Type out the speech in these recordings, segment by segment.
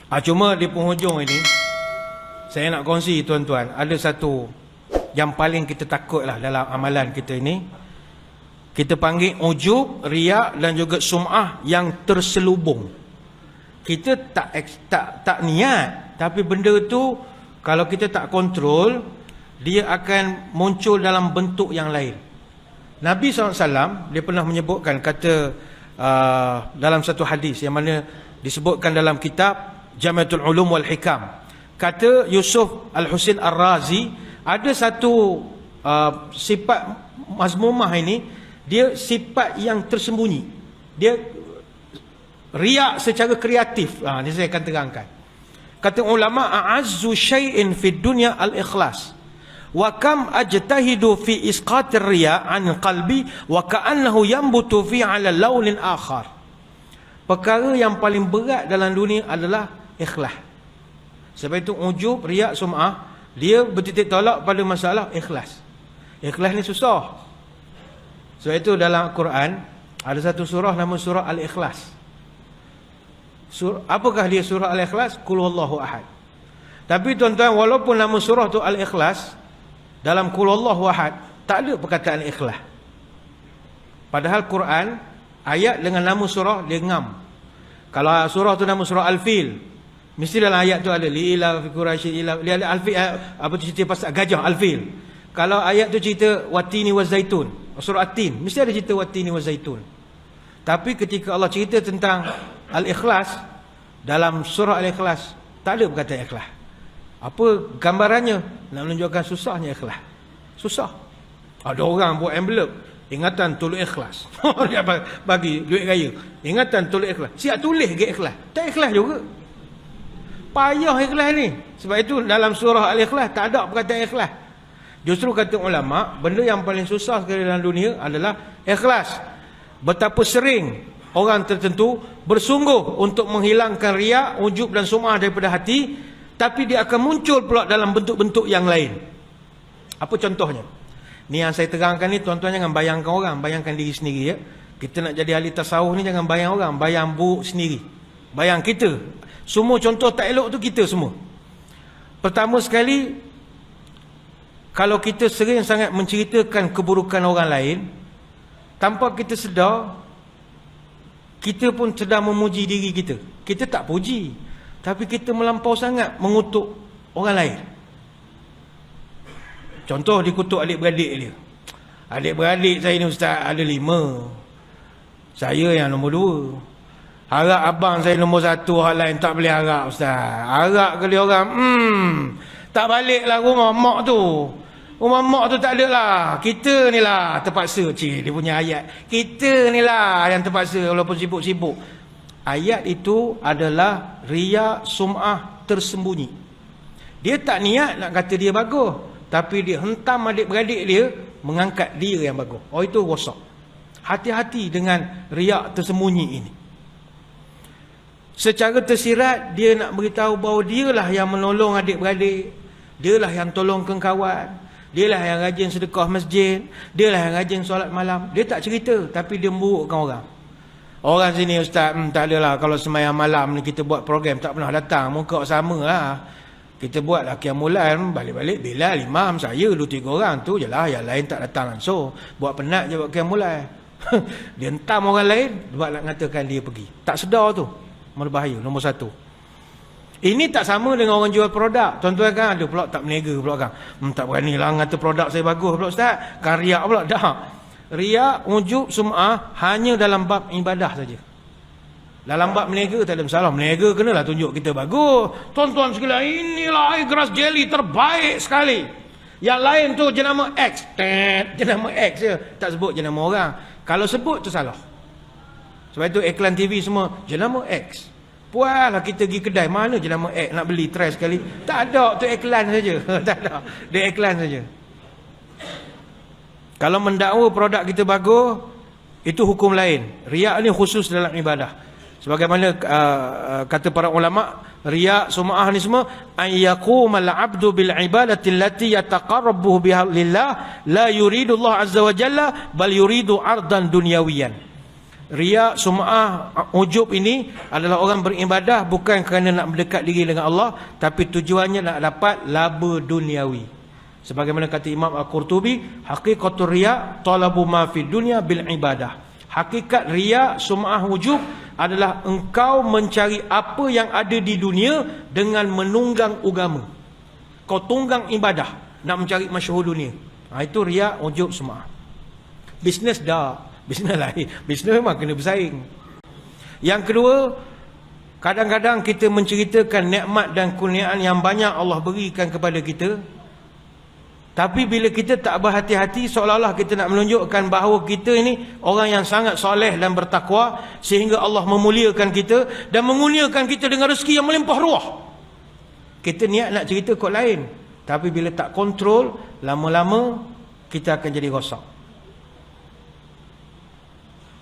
Cuma di penghujung ini saya nak kongsi tuan-tuan, ada satu yang paling kita takut lah dalam amalan kita ini. Kita panggil ujub, riak dan juga sum'ah yang terselubung. Kita tak niat, tapi benda tu kalau kita tak kontrol, dia akan muncul dalam bentuk yang lain. Nabi SAW dia pernah menyebutkan, kata dalam satu hadis yang mana disebutkan dalam kitab Jami'atul Ulum wal Hikam, kata Yusuf Al-Husin Ar-Razi, ada satu sifat mazmumah ini, dia sifat yang tersembunyi. Dia riak secara kreatif. Ini saya akan terangkan. Kata ulama, a'azzu syai'in fid dunya al-ikhlas. Wa kam ajtahidu fi isqatir riya' an qalbi wa ka'annahu yanbutu fi 'ala laulin akhar. Perkara yang paling berat dalam dunia adalah ikhlas. Sebab itu ujub, riak, sum'ah, dia bertitik tolak pada masalah ikhlas. Ikhlas ni susah. Sebab itu dalam Quran ada satu surah nama surah Al-Ikhlas. Apakah dia surah Al-Ikhlas? Qul huwallahu ahad. Tapi tuan-tuan, walaupun nama surah tu Al-Ikhlas, dalam Qul huwallahu ahad tak ada perkataan ikhlas. Padahal Quran ayat dengan nama surah dia ngam. Kalau surah tu nama surah Al-Fil, mesti dalam ayat tu ada li'ila fi quraisy ila, dia ada Al-Fil, apa tu cerita pasal gajah Al-Fil. Kalau ayat tu cerita watini wa zaitun, surah At-Tin, mesti ada cerita watini wa zaitun. Tapi ketika Allah cerita tentang Al-Ikhlas, dalam surah Al-Ikhlas tak ada perkataan ikhlas. Apa gambarannya? Nak menunjukkan susahnya ikhlas. Susah. Ada orang buat envelope, ingatan tulis ikhlas. Dia bagi duit raya, ingatan tulis ikhlas. Siap tulis ke ikhlas? Tak ikhlas juga. Payah ikhlas ni. Sebab itu dalam surah Al-Ikhlas tak ada perkataan ikhlas. Justru kata ulama, benda yang paling susah sekali dalam dunia adalah ikhlas. Betapa sering orang tertentu bersungguh untuk menghilangkan riak, ujub dan sum'ah daripada hati, tapi dia akan muncul pula dalam bentuk-bentuk yang lain. Apa contohnya? Ni yang saya terangkan ni, tuan-tuan jangan bayangkan orang, bayangkan diri sendiri ya. Kita nak jadi ahli tasawuf ni jangan bayang orang, bayang buruk sendiri. Bayang kita. Semua contoh tak elok tu kita semua. Pertama sekali, kalau kita sering sangat menceritakan keburukan orang lain, tanpa kita sedar, kita pun sedang memuji diri kita. Kita tak puji, tapi kita melampau sangat mengutuk orang lain. Contoh, dikutuk adik-beradik dia. Adik-beradik saya ni ustaz ada 5. Saya yang nombor 2. Harap abang saya nombor 1, hal lain tak boleh harap ustaz. Harap kali orang, tak baliklah rumah mak tu. Rumah mak tu tak ada lah. Kita ni lah terpaksa. Cik, dia punya ayat. Kita ni lah yang terpaksa walaupun sibuk-sibuk. Ayat itu adalah riak, sum'ah tersembunyi. Dia tak niat nak kata dia bagus, tapi dia hentam adik-beradik dia mengangkat dia yang bagus. Oh, itu rosak. Hati-hati dengan riak tersembunyi ini. Secara tersirat dia nak beritahu bahawa dialah yang menolong adik-beradik, dialah yang tolongkan kawan, dialah yang rajin sedekah masjid, dialah yang rajin solat malam. Dia tak cerita, tapi dia memburukkan orang. Orang sini ustaz, tak adalah kalau sembahyang malam ni kita buat program tak pernah datang, muka sama lah. Kita buat lah Qiyamulan, balik-balik Bilal, Imam, saya, 2-3 orang tu je lah, yang lain tak datang langsung. Buat penat je buat Qiyamulan. Dia hentam orang lain buat nak mengatakan dia pergi. Tak sedar tu, berbahaya, nombor 1. Ini tak sama dengan orang jual produk. Tuan-tuan kan ada pula tak berniaga pula kan. Tak berani lah kata produk saya bagus pula ustaz. Kan riak pula. Dah. Riak, ujub, sum'ah hanya dalam bab ibadah saja. Dalam bab berniaga tak ada masalah. Berniaga kenalah tunjuk kita bagus. Tuan-tuan sekalian, inilah air grass jelly terbaik sekali. Yang lain tu jenama X. Jenama X je. Tak sebut jenama orang. Kalau sebut tu salah. Sebab itu iklan TV semua jenama X. Puaslah kita pergi kedai, mana jenama X nak beli try sekali. Tak ada, tu iklan saja. Tak ada. Dia iklan saja. Kalau mendakwa produk kita bagus, itu hukum lain. Riak ni khusus dalam ibadah. Sebagaimana kata para ulama, riak, sum'ah ni semua, an yaqumal 'abdu bil ibadati allati yataqarrabu biha lillah la yuridu Allah azza wa jalla bal yuridu ardan dunyawiyan. Riya, sum'ah, ujub ini adalah orang beribadah bukan kerana nak mendekat diri dengan Allah, tapi tujuannya nak dapat laba duniawi. Sebagaimana kata Imam Al-Qurtubi, haqiqatul riya talabu ma fid dunya bil ibadah. Hakikat riya, sum'ah, ujub adalah engkau mencari apa yang ada di dunia dengan menunggang agama. Kau tunggang ibadah nak mencari masyhur dunia. Itu riya, ujub, sum'ah. Bisnes dah. Bisnes lain. Bisnes memang kena bersaing. Yang kedua, kadang-kadang kita menceritakan nikmat dan kurniaan yang banyak Allah berikan kepada kita. Tapi bila kita tak berhati-hati, seolah-olah kita nak menunjukkan bahawa kita ini orang yang sangat soleh dan bertakwa, sehingga Allah memuliakan kita dan mengurniakan kita dengan rezeki yang melimpah ruah. Kita niat nak cerita kod lain, tapi bila tak kontrol, lama-lama kita akan jadi rosak.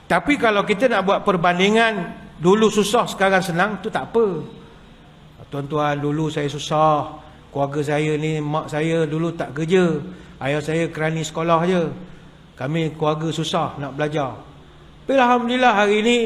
Tapi kalau kita nak buat perbandingan, dulu susah sekarang senang, tu tak apa. Tuan-tuan, dulu saya susah, keluarga saya ni, mak saya dulu tak kerja, ayah saya kerani sekolah je, kami keluarga susah nak belajar. Tapi alhamdulillah hari ni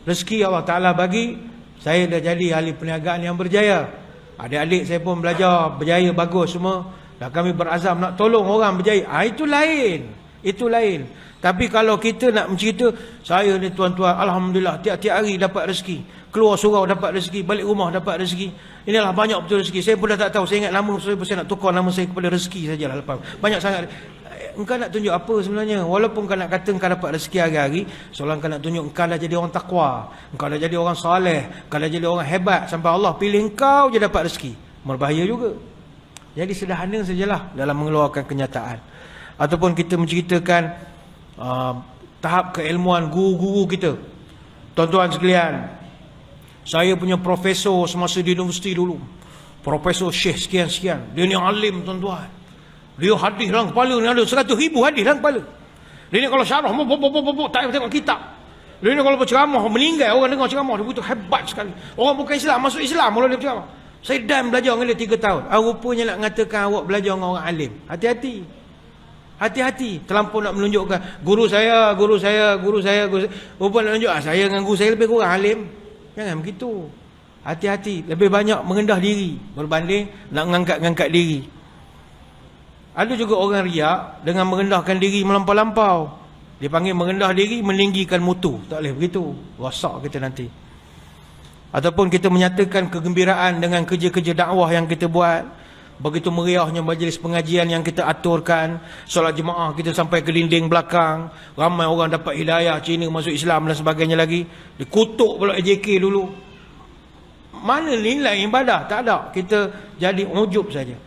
rezeki Allah Ta'ala bagi, saya dah jadi ahli perniagaan yang berjaya. Adik-adik saya pun belajar berjaya bagus semua, dah kami berazam nak tolong orang berjaya. Itu lain, itu lain. Tapi kalau kita nak mencerita, saya ni tuan-tuan, alhamdulillah tiap-tiap hari dapat rezeki, keluar surau dapat rezeki, balik rumah dapat rezeki. Inilah banyak betul rezeki. Saya pun dah tak tahu, saya ingat nama saya nak tukar nama saya kepada rezeki sajalah lepas. Banyak sangat. Engkau nak tunjuk apa sebenarnya? Walaupun kau nak kata engkau dapat rezeki hari-hari, seolah engkau nak tunjuk engkau dah jadi orang takwa, engkau dah jadi orang soleh, engkau dah jadi orang hebat, sampai Allah pilih engkau je dapat rezeki. Berbahaya juga. Jadi sederhana sajalah dalam mengeluarkan kenyataan. Ataupun kita menceritakan tahap keilmuan guru-guru kita. Tuan-tuan sekalian, saya punya profesor semasa di universiti dulu, Profesor Syekh sekian-sekian, dia ni alim tuan-tuan. Dia hadis dalam kepala ni ada 100,000 hadis dalam kepala. Dia ni kalau syarah tak tengok kitab. Dia ni kalau berceramah meninggal orang dengar ceramah, dia betul hebat sekali. Orang bukan Islam masuk Islam kalau dia berceramah. Saya dah belajar dengan dia 3 tahun. Rupanya nak mengatakan awak belajar dengan orang alim. Hati-hati. Hati-hati, terlampau nak menunjukkan guru saya. Rupa nak tunjuk saya dengan guru saya lebih kurang alim. Jangan begitu. Hati-hati, lebih banyak mengendah diri berbanding nak mengangkat-ngangkat diri. Ada juga orang riak dengan merendahkan diri melampau-lampau. Dia panggil merendah diri meninggikan mutu. Tak boleh begitu, rosak kita nanti. Ataupun kita menyatakan kegembiraan dengan kerja-kerja dakwah yang kita buat. Begitu meriahnya majlis pengajian yang kita aturkan, solat jemaah kita sampai ke dinding belakang, ramai orang dapat hidayah, Cina masuk Islam dan sebagainya lagi. Dikutuk pula AJK dulu. Mana nilai ibadah? Tak ada. Kita jadi ujub saja.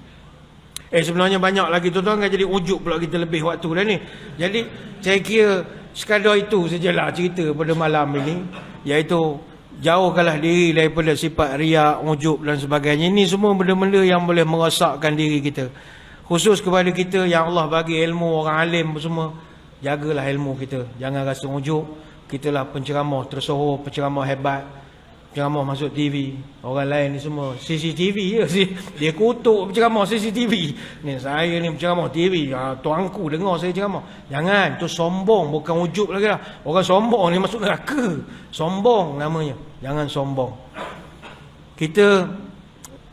Sebenarnya banyak lagi tuan-tuan, kan jadi ujub pula kita lebih waktu dah ni. Jadi saya kira sekadar itu sajalah cerita pada malam ini, iaitu jauhkanlah diri daripada sifat riak, ujub dan sebagainya. Ini semua benda-benda yang boleh merosakkan diri kita. Khusus kepada kita yang Allah bagi ilmu, orang alim semua, jagalah ilmu kita. Jangan rasa ujub. Kita lah penceramah tersohor, penceramah hebat, penceramah masuk TV. Orang lain ni semua CCTV je. Dia kutuk penceramah CCTV. Ni saya ni penceramah TV, tuanku dengar saya ceramah. Jangan, tu sombong, bukan ujub lagi lah. Orang sombong ni masuk neraka. Sombong namanya. Jangan sombong. Kita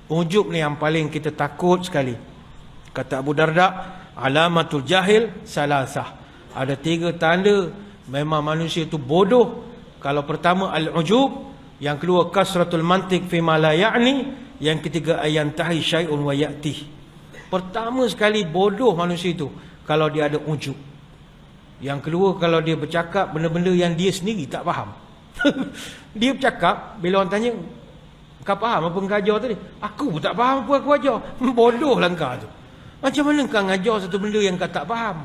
ujub ni yang paling kita takut sekali. Kata Abu Darda, alamatul jahil salasah. Ada 3 tanda memang manusia tu bodoh. Kalau pertama al-ujub, yang kedua kasratul mantiq fi ma la ya'ni, yang ketiga ayantahi syai'un wa ya'tih. Pertama sekali bodoh manusia itu kalau dia ada ujub. Yang kedua kalau dia bercakap benda-benda yang dia sendiri tak faham. Dia bercakap, bila orang tanya, kau faham apa kau ajar tadi? Aku pun tak faham apa aku ajar. Bodohlah kau tu. Macam mana kau ngajar satu benda yang kau tak faham?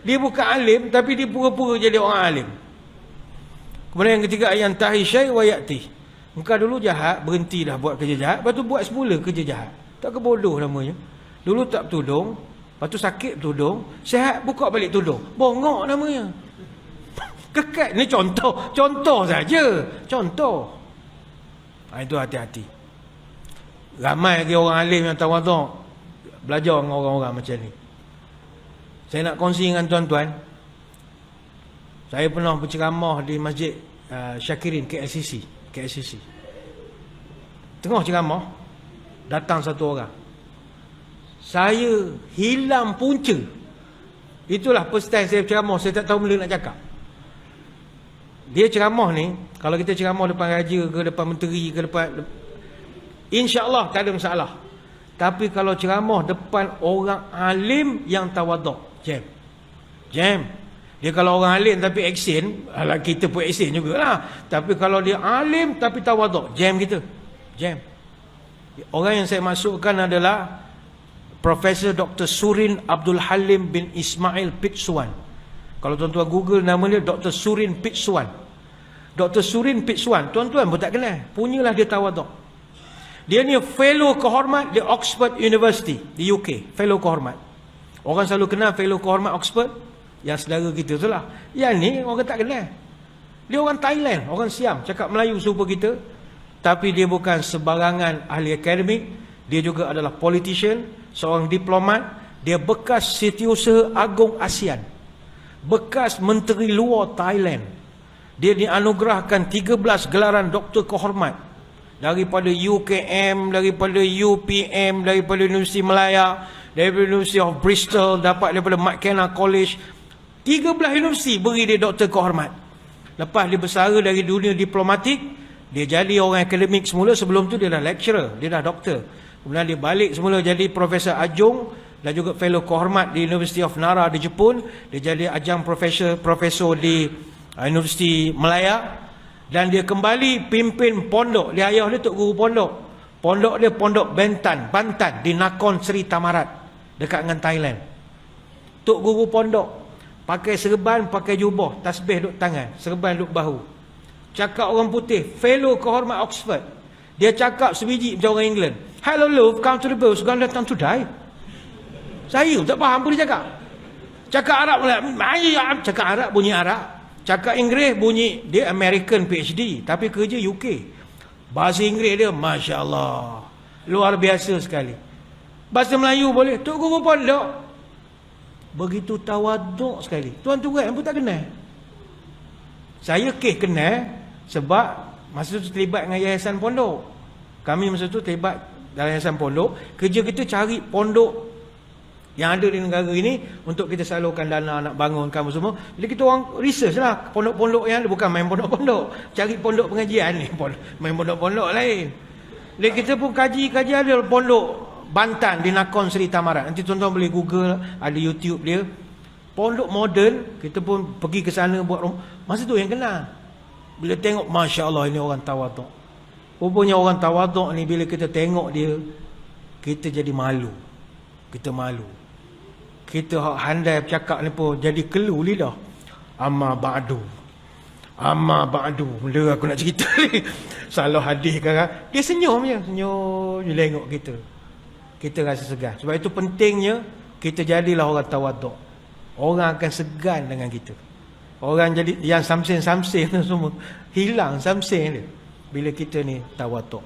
Dia bukan alim, tapi dia pura-pura jadi orang alim. Kemudian yang ketiga, ayantahi syai' wa ya'tih. Engkau dulu jahat, berhentilah buat kerja jahat, lepas tu buat semula kerja jahat. Tak ke bodoh namanya. Dulu tak bertudung, lepas tu sakit bertudung, sihat buka balik tudung. Bongok namanya. Kekal. Ni contoh saja. Contoh. Itu hati-hati. Ramai lagi orang alim yang tawaduk, belajar dengan orang-orang macam ni. Saya nak kongsi dengan tuan-tuan. Saya pernah berceramah di Masjid Syakirin, KLCC. Tengah ceramah, datang satu orang. Saya hilang punca. Itulah first time saya ceramah, saya tak tahu benda nak cakap. Dia ceramah ni, kalau kita ceramah depan raja ke, depan menteri ke, depan, insya-Allah tak ada masalah. Tapi kalau ceramah depan orang alim yang tawaduk, jam. Dia kalau orang alim tapi aksen, alah kita pun aksen jugalah. Tapi kalau dia alim tapi tawaduk, jam kita. Jam. Orang yang saya masukkan adalah Profesor Dr. Surin Abdul Halim bin Ismail Pitsuwan. Kalau tuan-tuan Google nama dia Dr. Surin Pitsuwan. Dr. Surin Pitsuwan, tuan-tuan pun tak kenal. Punyalah dia tawaduk. Dia ni fellow kehormat di Oxford University di UK, fellow kehormat. Orang selalu kenal fellow kehormat Oxford, yang saudara kita tu lah. Yang ni orang tak kenal. Dia orang Thailand, orang Siam, cakap Melayu serupa kita. Tapi dia bukan sebarangan ahli akademik. Dia juga adalah politician, seorang diplomat. Dia bekas Setiausaha Agung ASEAN, bekas Menteri Luar Thailand. Dia dianugerahkan 13 gelaran doktor kehormat daripada UKM, daripada UPM, daripada Universiti Malaya, daripada University of Bristol, dapat daripada McKenna College. 13 universiti beri dia doktor kehormat. Lepas dia bersara dari dunia diplomatik, dia jadi orang akademik semula. Sebelum tu dia dah lecturer, dia dah doktor. Kemudian dia balik semula jadi profesor adjung dan juga fellow kehormat di University of Nara di Jepun. Dia jadi adjunct profesor di Universiti Malaya. Dan dia kembali pimpin pondok. Dia ayah dia tok guru pondok. Pondok dia Pondok Bantan di Nakhon Seri Tamarat, dekat dengan Thailand. Tok guru pondok, pakai serban, pakai jubah, tasbih duk tangan, serban duk bahu. Cakap orang putih, fellow kehormat Oxford. Dia cakap sebiji macam orang England. Hello love, come to the bus, gonna datang today. Saya tak faham apa dia cakap. Cakap Arab pula, cakap Arab bunyi Arab. Cakap Inggeris bunyi, dia American PhD tapi kerja UK. Bahasa Inggeris dia Masya Allah, luar biasa sekali. Bahasa Melayu boleh, Tok Guru Pondok. Begitu tawaduk sekali. Tuan-tuan pun tak kenal. Saya kenal sebab masa tu terlibat dengan Yayasan Pondok. Kami masa tu terlibat dalam Yayasan Pondok. Kerja kita cari pondok yang ada di negara ini untuk kita salurkan dana nak bangunkan semua. Jadi kita orang research lah pondok-pondok yang ada. Bukan main pondok-pondok, cari pondok pengajian ni, main pondok-pondok lain. Jadi kita pun kaji ada pondok Bantan di Nakhon Seri Tamarat. Nanti tuan-tuan boleh Google, ada YouTube dia. Pondok moden, kita pun pergi ke sana buat rumah. Masa tu yang kenal. Bila tengok, Masya Allah, ini orang tawaduk. Rupanya orang tawaduk ni bila kita tengok dia, kita jadi malu. Kita malu. Kita handai bercakap ni pun jadi kelu lidah. Amma ba'du. Benda aku nak cerita ni. Salah hadis kan. Dia senyum je. Senyum je tengok kita. Kita rasa segan. Sebab itu pentingnya kita jadilah orang tawaduk. Orang akan segan dengan kita. Orang jadi yang samsen-samsen semua hilang samsen dia bila kita ni tawaduk.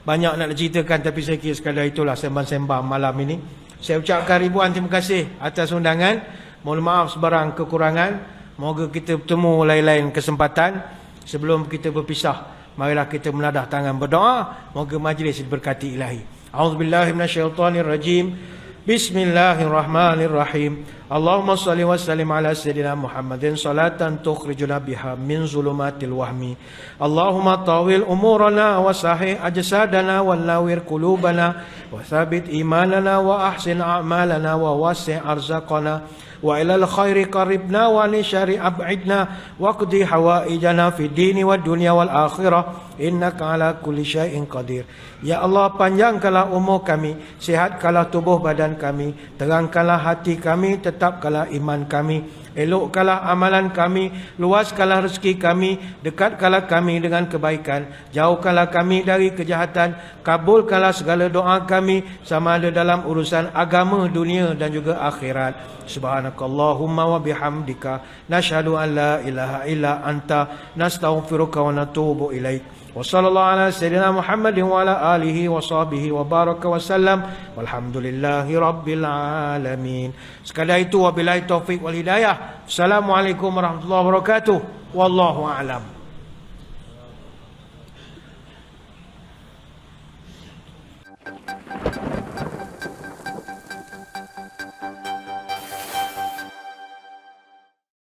Banyak nak ceritakan tapi saya kira sekadar itulah sembang-sembang malam ini. Saya ucapkan ribuan terima kasih atas undangan. Mohon maaf sebarang kekurangan. Moga kita bertemu lain-lain kesempatan. Sebelum kita berpisah, marilah kita menadah tangan berdoa. Moga majlis diberkati ilahi. A'udzubillahi minasyaitonirrajim. Bismillahirrahmanirrahim. Allahumma salli wa sallim ala sayyidina Muhammadin salatan tukhrijuna biha min zulumatil wahmi. Allahumma tawil umurana wa sahih ajsadana wa nawwir qulubana wa thabit imanana wa ahsin a'malana wa wasi' arzaqana wa ilal khairi qaribna wa li syari ab'idna wa qdi hawaijana fid dini wad dunya wal akhirah innaka ala kulli syai'in qadir. Ya Allah, panjangkanlah umur kami, sihatkanlah tubuh badan kami, terangkanlah hati kami, tetapkanlah iman kami, elokkanlah amalan kami, luaskanlah rezeki kami, dekatkanlah kami dengan kebaikan, jauhkanlah kami dari kejahatan, kabulkanlah segala doa kami sama ada dalam urusan agama, dunia dan juga akhirat. Subhanakallahumma wa bihamdika nashhadu an la ilaha illa anta nastaghfiruka wa natubu ilaik. Wa sallallahu ala sayyidina Muhammadin wa ala alihi wa sahbihi wa baraka wa sallam. Walhamdulillahi rabbil alamin. Sekadar itu, wabillahi taufiq wal hidayah. Assalamualaikum warahmatullahi wabarakatuh. Wallahu a'lam.